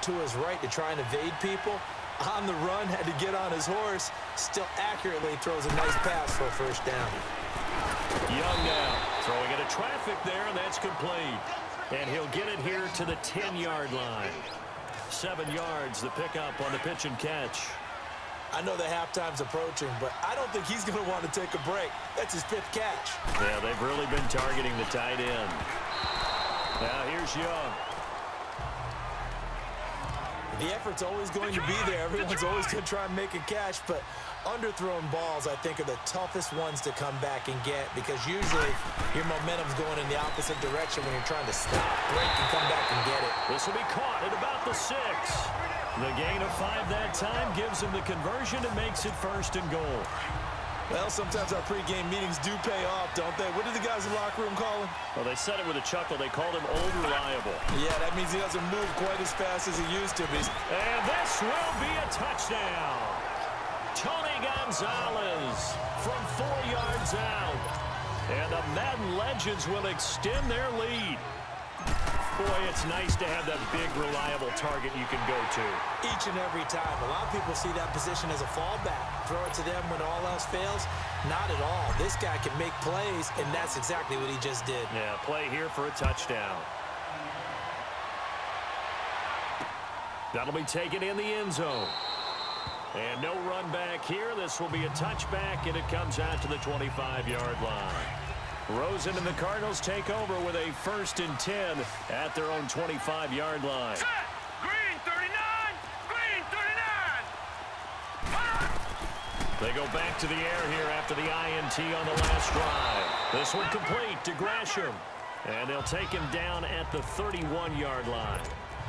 to his right to try and evade people. On the run, had to get on his horse. Still accurately throws a nice pass for a first down. Young now throwing into traffic there, and that's complete. And he'll get it here to the 10-yard line. 7 yards, the pickup on the pitch and catch. I know the halftime's approaching, but I don't think he's going to want to take a break. That's his 5th catch. Yeah, they've really been targeting the tight end. Now here's Young. The effort's always going to be there. Everyone's always going to try and make a catch, but underthrown balls, I think, are the toughest ones to come back and get because usually your momentum's going in the opposite direction when you're trying to stop, break, and come back and get it. This will be caught at about the 6. The gain of 5 that time gives him the conversion and makes it 1st and goal. Well, sometimes our pregame meetings do pay off, don't they? What did the guys in the locker room call him? Well, they said it with a chuckle. They called him Old Reliable. Yeah, that means he doesn't move quite as fast as he used to. And this will be a touchdown. Tony Gonzalez from 4 yards out. And the Madden Legends will extend their lead. Boy, it's nice to have that big, reliable target you can go to. Each and every time. A lot of people see that position as a fallback. Throw it to them when all else fails. Not at all. This guy can make plays, and that's exactly what he just did. Yeah, play here for a touchdown. That'll be taken in the end zone. And no run back here. This will be a touchback, and it comes out to the 25-yard line. Rosen and the Cardinals take over with a 1st and 10 at their own 25-yard line. Set. Green 39. Green 39. They go back to the air here after the INT on the last drive. This one complete to Gresham. And they'll take him down at the 31-yard line.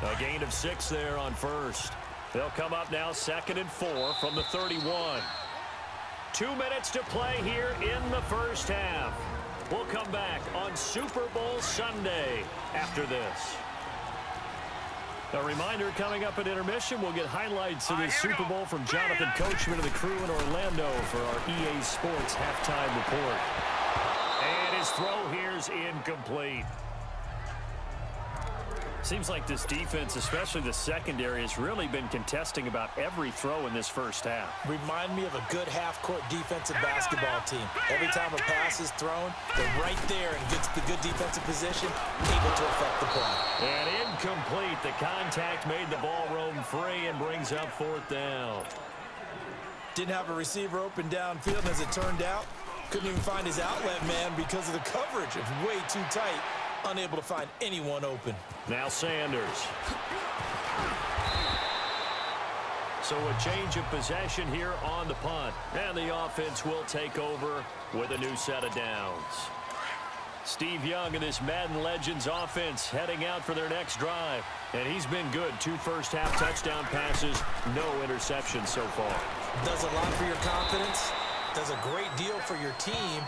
A gain of 6 there on 1st. They'll come up now 2nd and 4 from the 31. 2 minutes to play here in the first half. We'll come back on Super Bowl Sunday after this. A reminder coming up at intermission, we'll get highlights of this Super Bowl from Jonathan Coachman and the crew in Orlando for our EA Sports halftime report. And his throw here's incomplete. Seems like this defense, especially the secondary, has really been contesting about every throw in this first half. Remind me of a good half-court defensive basketball team. Every time a pass is thrown, they're right there and gets the good defensive position, able to affect the play. And incomplete. The contact made the ball roam free and brings up 4th down. Didn't have a receiver open downfield, and as it turned out, couldn't even find his outlet man because of the coverage. It's way too tight. Unable to find anyone open. Now Sanders. So a change of possession here on the punt. And the offense will take over with a new set of downs. Steve Young and his Madden Legends offense heading out for their next drive. And he's been good. 2 first-half touchdown passes, no interceptions so far. Does a lot for your confidence. Does a great deal for your team.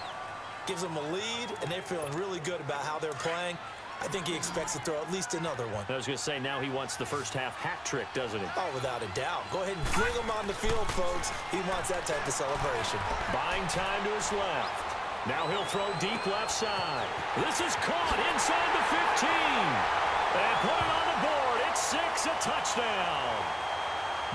Gives them a lead, and they're feeling really good about how they're playing. I think he expects to throw at least another one. I was going to say, now he wants the first-half hat trick, doesn't he? Oh, without a doubt. Go ahead and fling him on the field, folks. He wants that type of celebration. Buying time to his left. Now he'll throw deep left side. This is caught inside the 15. And put it on the board. It's 6, a touchdown.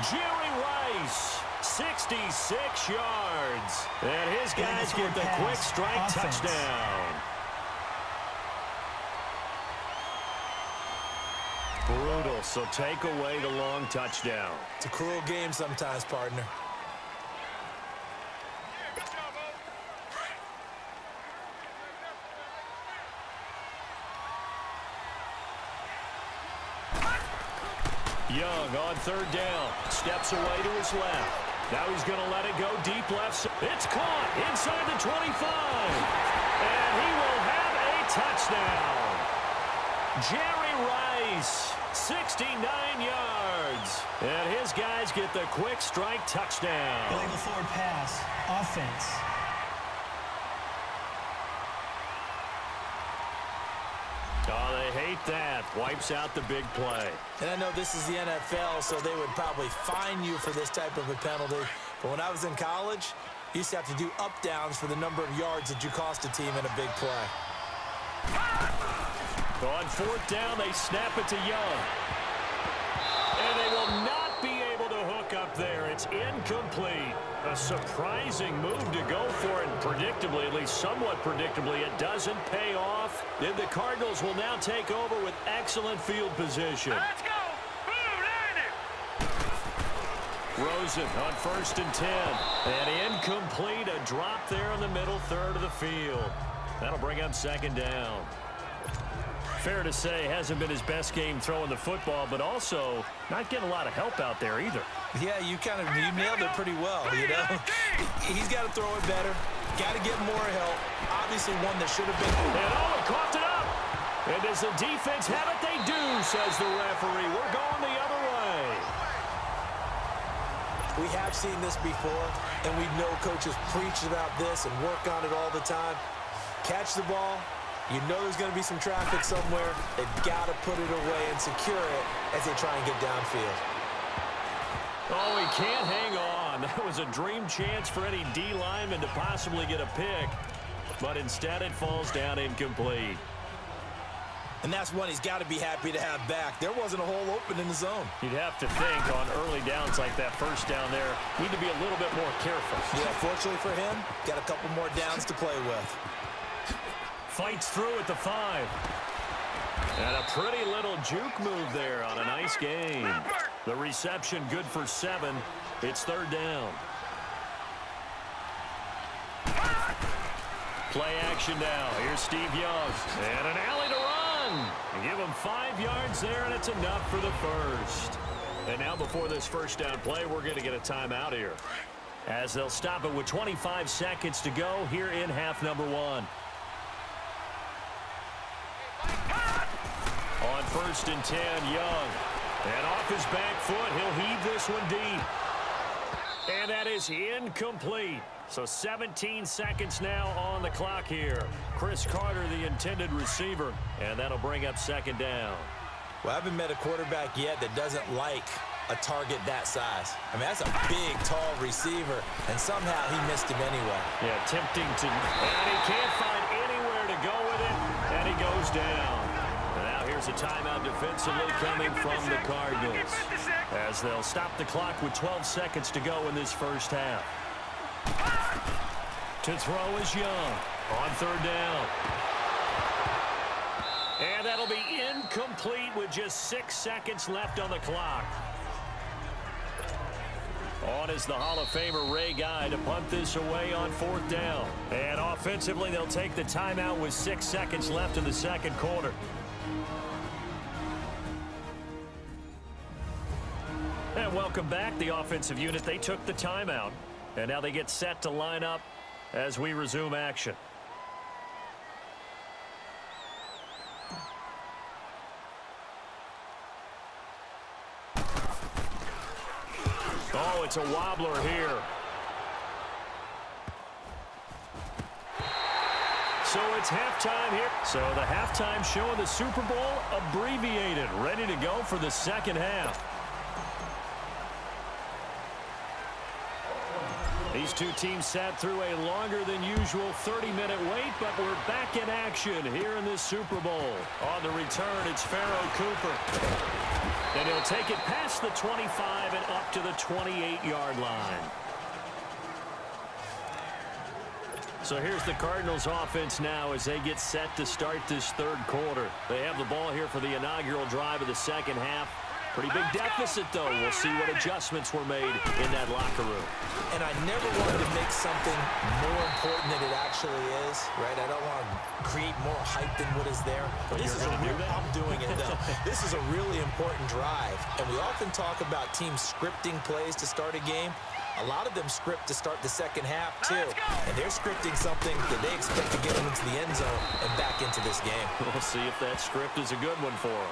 Jerry Rice. 66 yards. And his guys get the quick strike touchdown. Brutal, so take away the long touchdown. It's a cruel game sometimes, partner. Young on 3rd down. Steps away to his left. Now he's going to let it go deep left. It's caught inside the 25. And he will have a touchdown. Jerry Rice, 69 yards. And his guys get the quick strike touchdown. Illegal forward pass. Offense. Oh, they hate that. Wipes out the big play. And I know this is the NFL, so they would probably fine you for this type of a penalty. But when I was in college, you used to have to do up-downs for the number of yards that you cost a team in a big play. On 4th down, they snap it to Young. A surprising move to go for it, and predictably, at least somewhat predictably, it doesn't pay off. Then the Cardinals will now take over with excellent field position. Let's go. Rosen on 1st and 10. And incomplete, a drop there in the middle third of the field. That'll bring up 2nd down. Fair to say, hasn't been his best game throwing the football, but also not getting a lot of help out there either. Yeah, you nailed it pretty well, you know. He's got to throw it better. Got to get more help. Obviously one that should have been. And he coughed it up. And does the defense have it? They do, says the referee. We're going the other way. We have seen this before, and we know coaches preach about this and work on it all the time. Catch the ball. You know there's going to be some traffic somewhere. They've got to put it away and secure it as they try and get downfield. Oh, he can't hang on. That was a dream chance for any D lineman to possibly get a pick. But instead it falls down incomplete. And that's one he's got to be happy to have back. There wasn't a hole open in the zone. You'd have to think on early downs like that first down there, need to be a little bit more careful. Yeah, fortunately for him, got a couple more downs to play with. Fights through at the 5. And a pretty little juke move there on a nice game. The reception good for 7. It's 3rd down. Play action now. Here's Steve Young. And an alley to run. Give him 5 yards there, and it's enough for the first. And now before this first down play, we're going to get a timeout here, as they'll stop it with 25 seconds to go here in half number 1. On 1st and 10, Young. And off his back foot, he'll heave this one deep. And that is incomplete. So 17 seconds now on the clock here. Chris Carter, the intended receiver. And that'll bring up 2nd down. Well, I haven't met a quarterback yet that doesn't like a target that size. I mean, that's a big, tall receiver, and somehow he missed him anyway. Yeah, tempting to... And he can't find anywhere to go with it, and he goes down. And now here's a timeout defensively coming from the Cardinals, as they'll stop the clock with 12 seconds to go in this first half. To throw is Young on 3rd down. And that'll be incomplete with just 6 seconds left on the clock. On is the Hall of Famer Ray Guy to punt this away on 4th down. And offensively, they'll take the timeout with 6 seconds left in the second quarter. And welcome back, the offensive unit. They took the timeout, and now they get set to line up as we resume action. Oh, it's a wobbler here. So it's halftime here. So the halftime show of the Super Bowl abbreviated, ready to go for the second half. These two teams sat through a longer than usual 30-minute wait, but we're back in action here in this Super Bowl. On the return, it's Pharaoh Cooper. And he'll take it past the 25 and up to the 28-yard line. So here's the Cardinals offense now as they get set to start this third quarter. They have the ball here for the inaugural drive of the second half. Pretty big deficit, though. We'll see what adjustments were made in that locker room. And I never wanted to make something more important than it actually is, right? I don't want to create more hype than what is there. But this is I'm doing it, though. This is a really important drive. And we often talk about teams scripting plays to start a game. A lot of them script to start the second half, too. And they're scripting something that they expect to get them into the end zone and back into this game. We'll see if that script is a good one for them.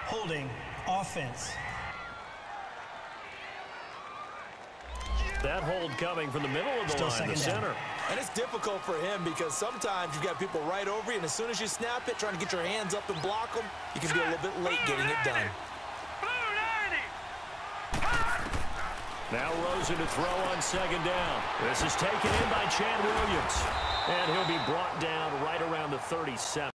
Holding offense. That hold coming from the middle of the line, the center. And it's difficult for him because sometimes you've got people right over you, and as soon as you snap it, trying to get your hands up and block them, you can be a little bit late getting it done. Now Rosen to throw on second down. This is taken in by Chad Williams. And he'll be brought down right around the 37.